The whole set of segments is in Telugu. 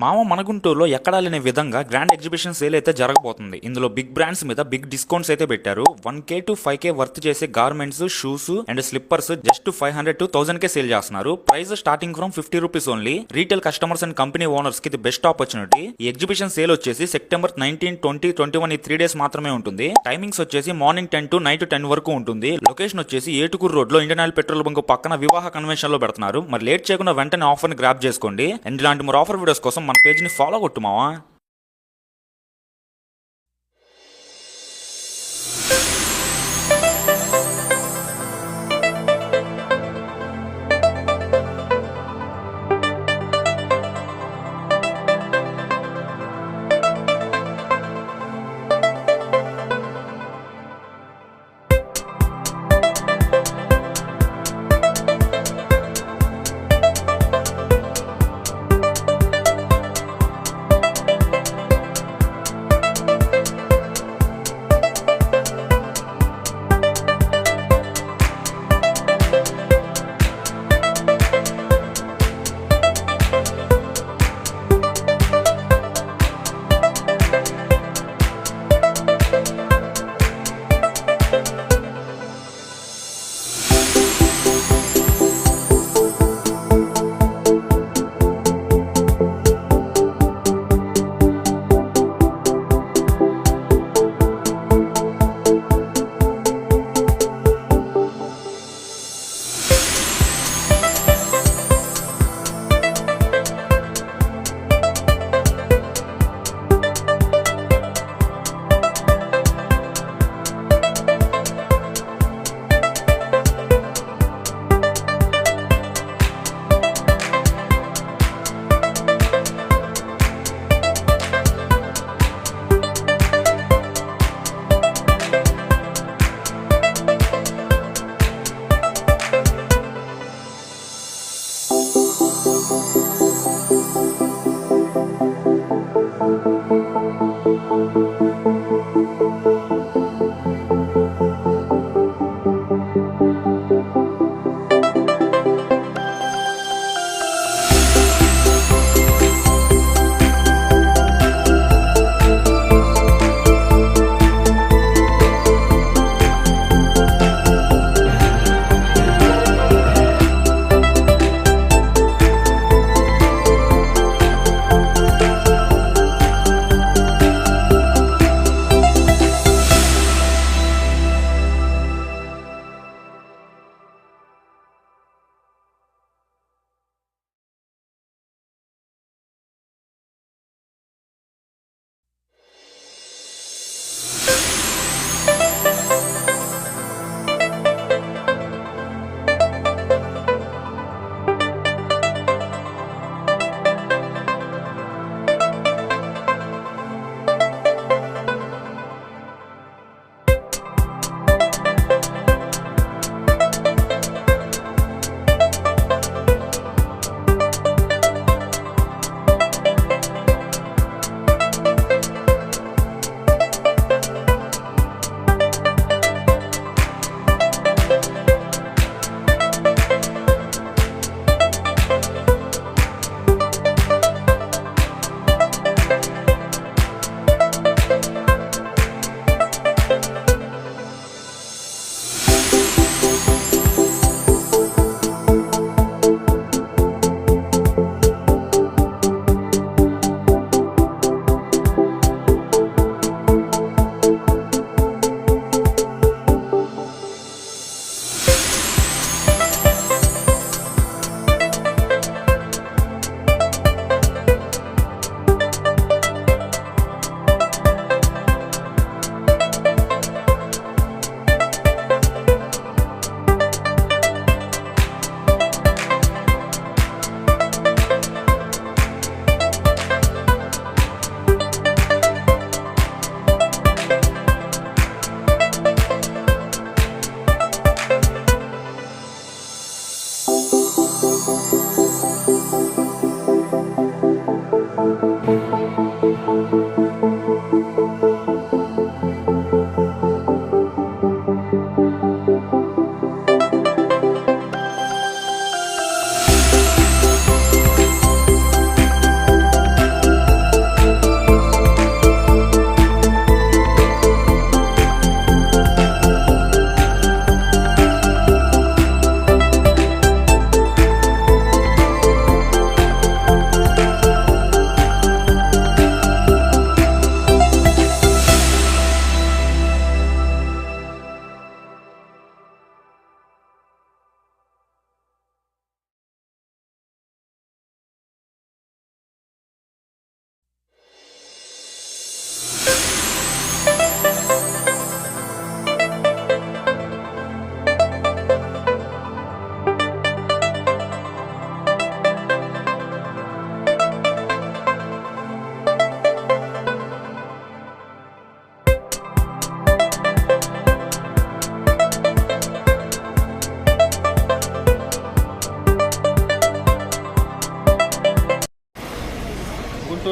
మామ మన గుంటూరులో ఎక్కడా లేని విధంగా గ్రాండ్ ఎగ్జిబిషన్ సేల్ అయితే జరగబోతుంది. ఇందులో బిగ్ బ్రాండ్స్ మీద బిగ్ డిస్కౌంట్స్ అయితే పెట్టారు. 1K to 5K వర్త్ చేసే garments, shoes and slippers just 500 to 1000K sale చేస్తున్నారు. Price starting from 50 rupees only. Retail customers and company owners కి ఇది బెస్ట్ ఆపర్చునిటీ. ఈ ఎగ్జిబిషన్ సేల్ వచ్చేసి సెప్టెంబర్ 19, 20, 21 ఈ 3 days మాత్రమే ఉంటుంది. టైమింగ్స్ వచ్చేసి మార్నింగ్ 10 to నైట్ 10 వరకు ఉంటుంది. లొకేషన్ వచ్చేసి ఏటుకూరు రోడ్ లో ఇండియన్ ఆయిల్ పెట్రోల్ బంక్ పక్కన వివాహ కన్వెన్షన్ లో పెడుతున్నారు. మరి లేట్ చేయకుండా వెంటనే ఆఫర్ ని గ్రాప్ చేసుకోండి. అండ్ ఇలాంటి మరి ఆఫర్ వీడియోస్ కోసం మన పేజ్ ని ఫాలో కొట్టు మావా.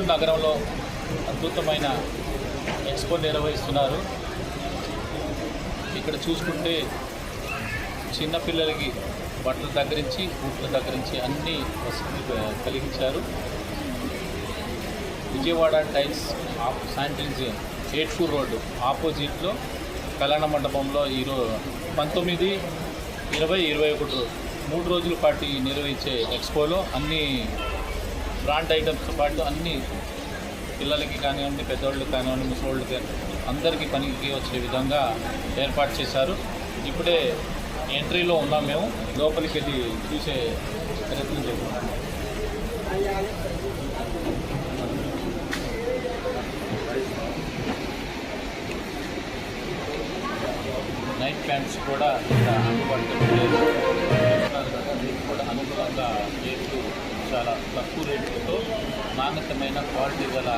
గుంటూరు నగరంలో అద్భుతమైన ఎక్స్పో నిర్వహిస్తున్నారు. ఇక్కడ చూసుకుంటే చిన్నపిల్లలకి బట్టల దగ్గర నుంచి బూట్ల దగ్గర నుంచి అన్ని వసతులు కలిగించారు. విజయవాడ టైల్స్ శానిటరీ 8 రోడ్డు ఆపోజిట్లో కళ్యాణ మండపంలో 19, 20, 21 3 రోజుల పాటు నిర్వహించే ఎక్స్పోలో అన్ని బ్రాండ్ ఐటమ్స్తో పాటు అన్ని పిల్లలకి కానివ్వండి, పెద్దవాళ్ళకి కానివ్వండి, ముసలిళ్ళకి అందరికీ పనికి వచ్చే విధంగా ఏర్పాటు చేశారు. ఇప్పుడే ఎంట్రీలో ఉన్నాం, మేము లోపలికి వెళ్ళి చూసే ప్రయత్నం చేస్తున్నాం. నైట్ ప్యాంట్స్ కూడా ఇక్కడ అందుబాటులో లేదు. కూడా అనుకూలంగా రేట్లు చాలా తక్కువ రేట్లతో నాణ్యతమైన క్వాలిటీ గల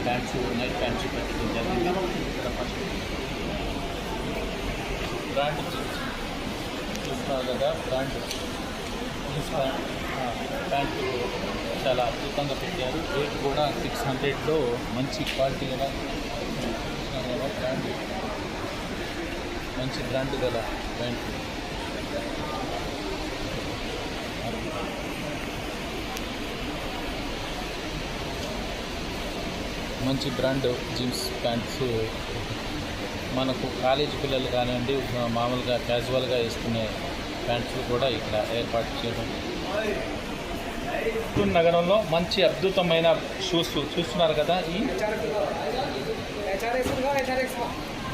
ప్యాంట్స్, నైట్ ప్యాంట్స్ పెట్టడం జరిగింది. ఇక్కడ ఫస్ట్ బ్రాండ్ చూస్తున్నారు కదా, బ్రాండ్ ప్యాంటు చాలా అద్భుతంగా పెట్టారు. రేట్ కూడా 600లో మంచి క్వాలిటీ గల బ్రాండ్, మంచి బ్రాండ్ గల ప్యాంటు. మంచి బ్రాండ్ జీన్స్ ప్యాంట్స్ మనకు కాలేజీ పిల్లలు కానివ్వండి, మామూలుగా క్యాజువల్గా వేసుకునే ప్యాంట్స్ కూడా ఇక్కడ ఏర్పాటు చేయడం. గుంటూరు నగరంలో మంచి అద్భుతమైన షూస్ చూస్తున్నారు కదా, ఈ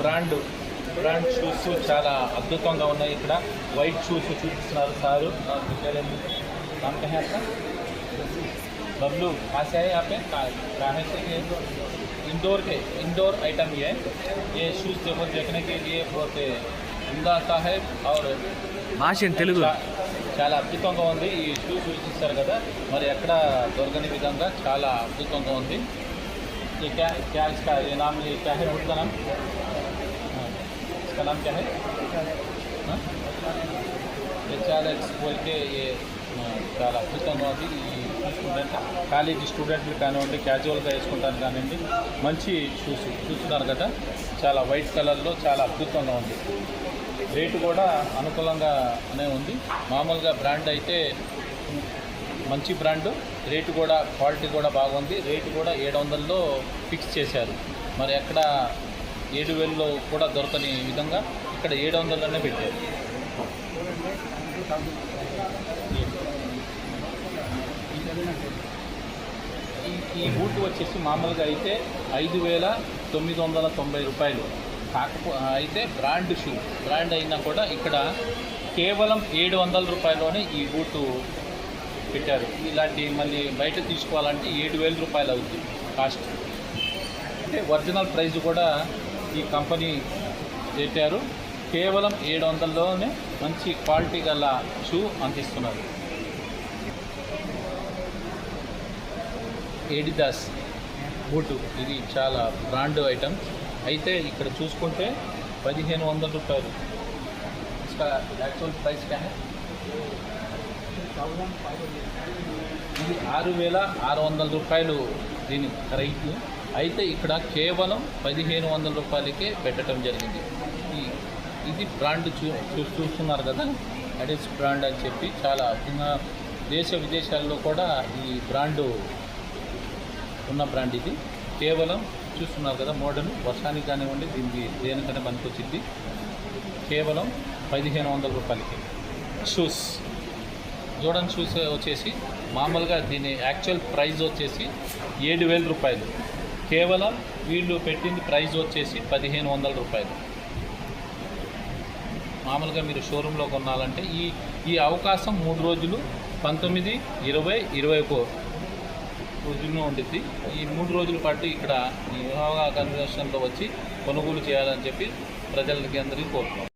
బ్రాండ్ షూస్ చాలా అద్భుతంగా ఉన్నాయి. ఇక్కడ వైట్ షూస్ చూపిస్తున్నారు సారు. बबलू कहाँ से है यहाँ पे? कहाँ से? इंडोर आइटम ये शूज़ देखने के लिए बहुत उम्दा आता है और తెలుగు చాలా అద్భుతంగా ఉంది. ఈ షూస్ చూపిస్తారు కదా, మరి ఎక్కడ దొరకని విధంగా చాలా అద్భుతంగా ఉంది. ये क्या इसका ये नाम क्या है? बुट का नाम, इसका नाम क्या है? HRX बोल के ये చాలా అద్భుతంగా ఉంది. ఈ స్టూడెంట్ కాలేజీ స్టూడెంట్లు కానివ్వండి, క్యాజువల్గా వేసుకుంటారు కానివ్వండి, మంచి షూస్ చూస్తున్నారు కదా, చాలా వైట్ కలర్లో చాలా అద్భుతంగా ఉంది. రేటు కూడా అనుకూలంగానే ఉంది. మామూలుగా బ్రాండ్ అయితే మంచి బ్రాండు, రేటు కూడా క్వాలిటీ కూడా బాగుంది. రేటు కూడా 700లో ఫిక్స్ చేశారు. మరి ఎక్కడ 7000లో కూడా దొరకని విధంగా ఇక్కడ 700లోనే పెట్టారు. ఈ బూట్ వచ్చేసి మామూలుగా అయితే 5990 రూపాయలు. అయితే బ్రాండ్ షూ, బ్రాండ్ అయినా కూడా ఇక్కడ కేవలం 700 రూపాయల్లోనే ఈ బూటు పెట్టారు. ఇలాంటి మళ్ళీ బయట తీసుకోవాలంటే 7000 రూపాయలు అవుతుంది కాస్ట్. అంటే ఒరిజినల్ ప్రైస్ కూడా ఈ కంపెనీ పెట్టారు. కేవలం 700లోనే మంచి క్వాలిటీ గల షూ అందిస్తున్నారు. ఎడిదాస్ బూటు, ఇది చాలా బ్రాండ్ ఐటమ్. అయితే ఇక్కడ చూసుకుంటే 1500 రూపాయలు. इसका యాక్చువల్ ప్రైస్ क्या है? ఇది 6600 రూపాయలు దీని రైట్. అయితే ఇక్కడ కేవలం 1500 రూపాయలకే పెట్టడం జరిగింది. ఇది బ్రాండ్ చూస్తున్నారు కదా, అడిస్ బ్రాండ్ అని చెప్పి చాలా దేశ విదేశాల్లో కూడా ఈ బ్రాండు ఉన్న బ్రాండ్. ఇది కేవలం చూస్తున్నారు కదా, మోడల్ వర్షానికి కానివ్వండి, దీనికి దేనికైనా పనికొచ్చింది. కేవలం 1500 రూపాయలకి షూస్. జోర్డన్ షూస్ వచ్చేసి మామూలుగా దీని యాక్చువల్ ప్రైస్ వచ్చేసి 7000 రూపాయలు. కేవలం వీళ్ళు పెట్టింది ప్రైస్ వచ్చేసి 1500 రూపాయలు. మామూలుగా మీరు షోరూంలో కొనాలంటే ఈ అవకాశం 3 రోజులు 19, 20, 21 రోజుల్లో ఉండిద్ది. ఈ 3 రోజుల పాటు ఇక్కడ ఈ వివాహ కన్వెన్షన్లో వచ్చి కొనుగోలు చేయాలని చెప్పి ప్రజలకి అందరికీ కోరుతున్నాం.